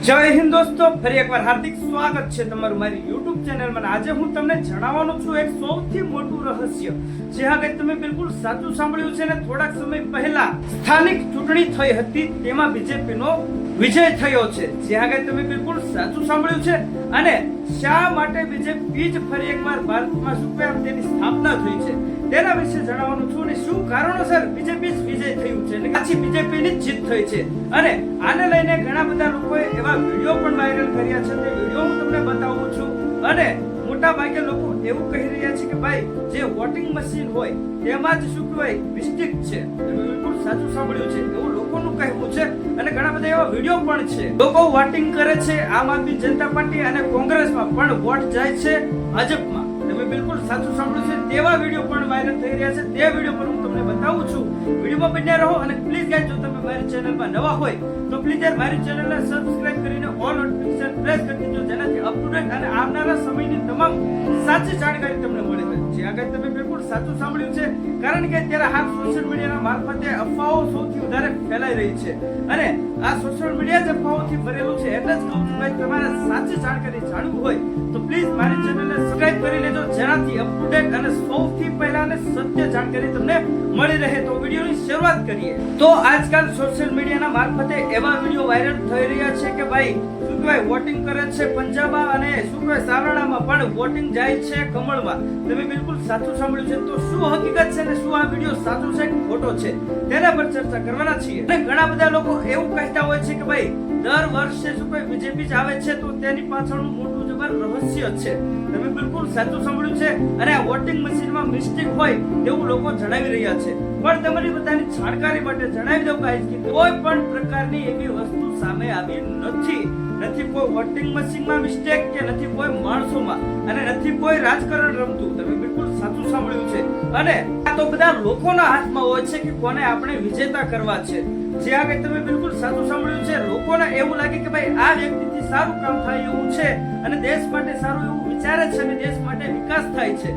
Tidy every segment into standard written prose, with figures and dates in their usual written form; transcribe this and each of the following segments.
જય હિન્દ દોસ્તો, ફરી એકવાર હાર્દિક સ્વાગત છે તમારું મારી YouTube ચેનલમાં. આજે હું તમને જણાવવાનો છું એક સૌથી મોટું રહસ્ય. જે આગળ તમે બિલકુલ સાચું સાંભળ્યું છે ને થોડાક સમય પહેલા સ્થાનિક ચૂંટણી થઈ હતી, તેમાં બીજેપીનો વિજય થયો છે. જે આગળ તમે બિલકુલ સાચું સાંભળ્યું છે. અને શા માટે બીજેપી જ ફરી એકવાર ભારતમાં શું કહેવાય તેની સ્થાપના થઈ છે તેના વિશે જણાવવાનું છું. અને શું કારણોસર બીજેપી જ વિજય થયું છે એટલે પાછી બીજેપીની જીત થઈ છે. અને આને લઈને ઘણા બધા લોકોએ એવા વિડીયો પણ વાયરલ કર્યા છે. તે વિડીયો હું તમને બતાવું છું. અને મોટા ભાગે લોકો એવું કહી રહ્યા છે કે ભાઈ જે વોટિંગ મશીન હોય તેમાં જ શું કહેવાય મિસ્ટેક છે. બિલકુલ સાચું સાંભળ્યું છે એવું લોકોનું કહેવું છે. અને ઘણા બધા એવા વિડીયો પણ છે. લોકો વોટિંગ કરે છે આમ આદમી જનતા પાર્ટી અને કોંગ્રેસમાં, પણ વોટ જાય છે ભાજપમાં. તમે બિલકુલ સાચું સાંભળ્યું છે. તેવા વિડીયો પણ વાયરલ થઈ રહ્યા છે. તે વિડીયો પણ હું તમને બતાવું છું. વિડીયોમાં બન્યા રહો. અને પ્લીઝ ગાઈસ, જો તમે મારી ચેનલમાં નવા હોય તો પ્લીઝ યાર મારી ચેનલને સબસ્ક્રાઇબ કરીને ઓલ નોટિફિકેશન પ્રેસ કરી દેજો, જેનાથી અપ ટુ ડેટ અને આવનારા સમયની તમામ સાચી જાણકારી તમને મળે. જે આગળ તમે બિલકુલ સાચું સાંભળ્યું છે. કારણ કે અત્યારે હાલ સોશિયલ મીડિયાના મારફતે અફવાઓ સૌથી વધારે ફેલાઈ રહી છે. અને આ સોશિયલ મીડિયા જ અફવાઓથી ભરેલું છે. એટલે જ કહું છું ભાઈ, તમારે સાચી જાણકારી જાણવું હોય તો પ્લીઝ મારી ચેનલને સબસ્ક્રાઇબ કરી લેજો, જેનાથી અપ ટુ ડેટ અને સૌથી પહેલા અને સત્ય જાણકારી તમને મળી રહે. તો વિડીયોની શરૂઆત કરીએ. તો આજકાલ સોશિયલ મીડિયાના મારફતે એવા વિડીયો વાયરલ થઈ રહ્યા છે કે ભાઈ શું કહેવાય વોટિંગ કરે છે પંજાબમાં અને શું કહેવાય સાવરણામાં, પણ વોટિંગ જાય છે કમળમાં. તમે બિલકુલ સાચું સાંભળ્યું છે. તો શું હકીકત છે ને શું આ વિડીયો સાચો છે કે ખોટો છે તેના પર ચર્ચા કરવાના છીએ. અને ઘણા બધા લોકો એવું કહેતા હોય છે કે ભાઈ દર વર્ષે શું કોઈ બીજેપી જ આવે છે તો તેની પાછળનું મોટું જબર રહસ્ય છે. તમે બિલકુલ સાચું સાંભળ્યું છે. અને આ વોટિંગ મશીનમાં મિસ્ટેક હોય તેવું લોકો જણાવી રહ્યા છે. પણ તમારી બધાની જાણકારી માટે જણાવી દઉં કે કોઈ પણ પ્રકારની એવી વસ્તુ સામે આવી નથી કોઈ વોટિંગ મશીનમાં મિસ્ટેક કે નથી કોઈ માણસોમાં અને નથી કોઈ રાજકારણ રમતું. તમે બિલકુલ સાચું સાંભળ્યું છે. અને આ તો બધા લોકોના હાથમાં હોય છે કે કોને આપણે વિજેતા કરવા છે. જે આગળ તમે બિલકુલ સાચું સાંભળ્યું છે. લોકોને એવું લાગે કે ભાઈ આ વ્યક્તિથી સારું કામ થાય એવું છે અને દેશ માટે સારું એવું વિચારે છે અને દેશ માટે વિકાસ થાય છે,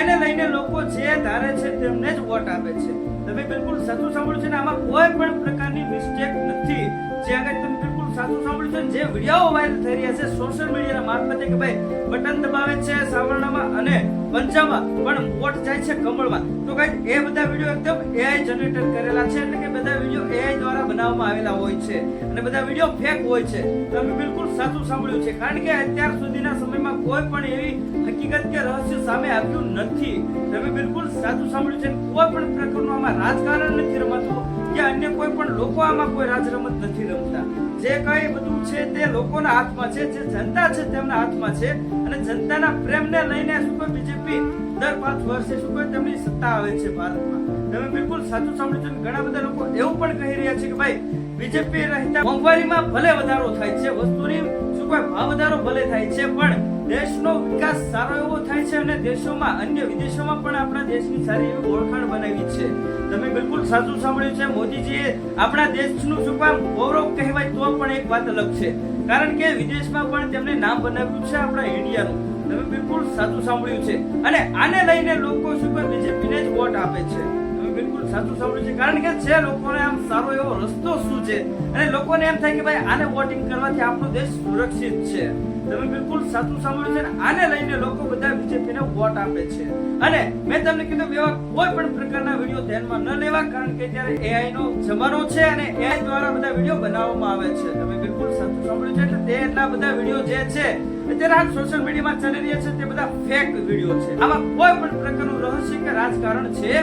એને લઈને લોકો જે ધારે છે તેમને જ વોટ આપે છે. તમે બિલકુલ સાચું સાંભળ્યું છે. ને આમાં કોઈ પણ પ્રકારની મિસ્ટેક નથી. જે આગળ તમે બિલકુલ સાચું સાંભળ્યું છે. જે વિડીયો વાયરલ થઈ રહ્યા છે સોશિયલ મીડિયાના મારફતે કે ભાઈ બટન દબાવે છે સાવરણામાં અને પંજાબમાં પણ વોટ જાય છે કમળમાં, તો ગાઈસ એ બધા વિડીયો એકદમ AI જનરેટર કરેલા છે. એટલે કે બધા વિડીયો AI દ્વારા બનાવવામાં આવેલા હોય છે અને બધા વિડીયો ફેક હોય છે. તમે બિલકુલ સાચું સાંભળ્યું છે. કારણ કે અત્યાર સુધીના સમયમાં કોઈ પણ એવી હકીકત કે રહસ્ય સામે આવ્યું નથી. તમે બિલકુલ સાચું સાંભળ્યું છે. કોઈ પણ પ્રકારનું આમાં રાજકારણ નથી રમાતું કે અન્ય કોઈ પણ લોકો આમાં કોઈ રાજ રમત નથી રમતા. જે કઈ બધું છે તે લોકોના હાથમાં છે, જે જનતા છે તેમના હાથમાં છે. અને જનતાના પ્રેમને લઈને શું કોઈ બીજેપી દર 5 વર્ષે શું કોઈ તેમની સત્તા આવે છે ભારતમાં. તમે બિલકુલ સાચું સાંભળ્યું છે. ઘણા બધા લોકો એવું પણ કહી રહ્યા છે કે ભાઈ બીજેપી રહેતા મોંઘવારીમાં ભલે વધારો થાય છે, વસ્તુની શું કોઈ ભાવ વધારો ભલે થાય છે, પણ દેશનો વિકાસ સારો એવો થાય છે અને દેશોમાં અન્ય વિદેશોમાં પણ આપણા દેશની સારી એવી ઓળખાણ બનાવી છે. તમે બિલકુલ સાચું સાંભળ્યું છે. મોદીજીએ આપણા દેશનું શું કામ ગૌરવ કહેવાય તો પણ એક વાત અલગ છે. કારણ કે વિદેશમાં પણ તેમણે નામ બનાવ્યું છે આપણા ઇન્ડિયાનું. તમે બિલકુલ સાચું સાંભળ્યું છે. અને આને લઈને લોકો શું કામ બીજેપીને જ વોટ આપે છે. તમે બિલકુલ સાચું સાંભળ્યું છે. કારણ કે જે લોકોને આમ સારો એવો રસ્તો શું છે અને લોકોને એમ થાય કે ભાઈ આને વોટિંગ કરવાથી આપણો દેશ સુરક્ષિત છે. તમે બિલકુલ સાચું સાંભળ્યું છે. આને લઈને લોકો બધા બીજેપીને વોટ આપે છે. અને મેં તમને કીધું એવા કોઈ પણ પ્રકારના વિડીયો ધ્યાનમાં ન લેવા, કારણ કે અત્યારે AI નો જમાનો છે અને AI દ્વારા બધા વિડીયો બનાવવામાં આવે છે. તમે બિલકુલ સાચું સાંભળ્યું છે. એટલે તે એટલા બધા વિડીયો જે છે અત્યારે હાલ સોશિયલ મીડિયામાં ચાલી રહ્યા છે તે બધા ફેક વિડીયો છે. આમાં કોઈ પણ પ્રકારનું રહસ્ય કે રાજકારણ છે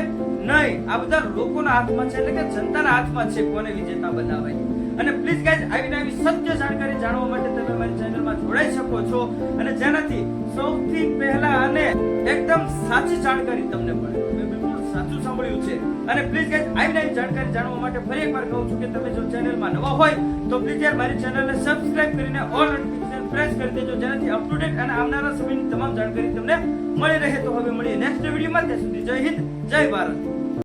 નહીં. આ બધા લોકોના હાથમાં છે, એટલે કે જનતાના હાથમાં છે કોને વિજેતા બનાવવાની. અને પ્લીઝ ગાઈઝ, આવી નવી સત્ય જાણકારી જાણવા માટે તમે મારી ચેનલમાં જોડાઈ શકો છો અને જેનાથી સૌથી પહેલા અને એકદમ સાચી જાણકારી તમને મળે. તમે બિલકુલ સાચું સાંભળ્યું છે. અને પ્લીઝ ગાઈઝ, આવી નવી જાણકારી જાણવા માટે ફરી એકવાર કહું છું કે તમે જો ચેનલમાં નવા હોય તો પ્લીઝ યાર મારી ચેનલને સબસ્ક્રાઇબ કરીને ઓલ નોટિફિકેશન પ્રેસ કરી દેજો, જેનાથી અપ ટુ ડેટ અને આવનારા સમયની તમામ જાણકારી તમને મળી રહે. તો હવે મળીએ નેક્સ્ટ વિડીયોમાં. ત્યાં સુધી જય હિન્દ, જય ભારત.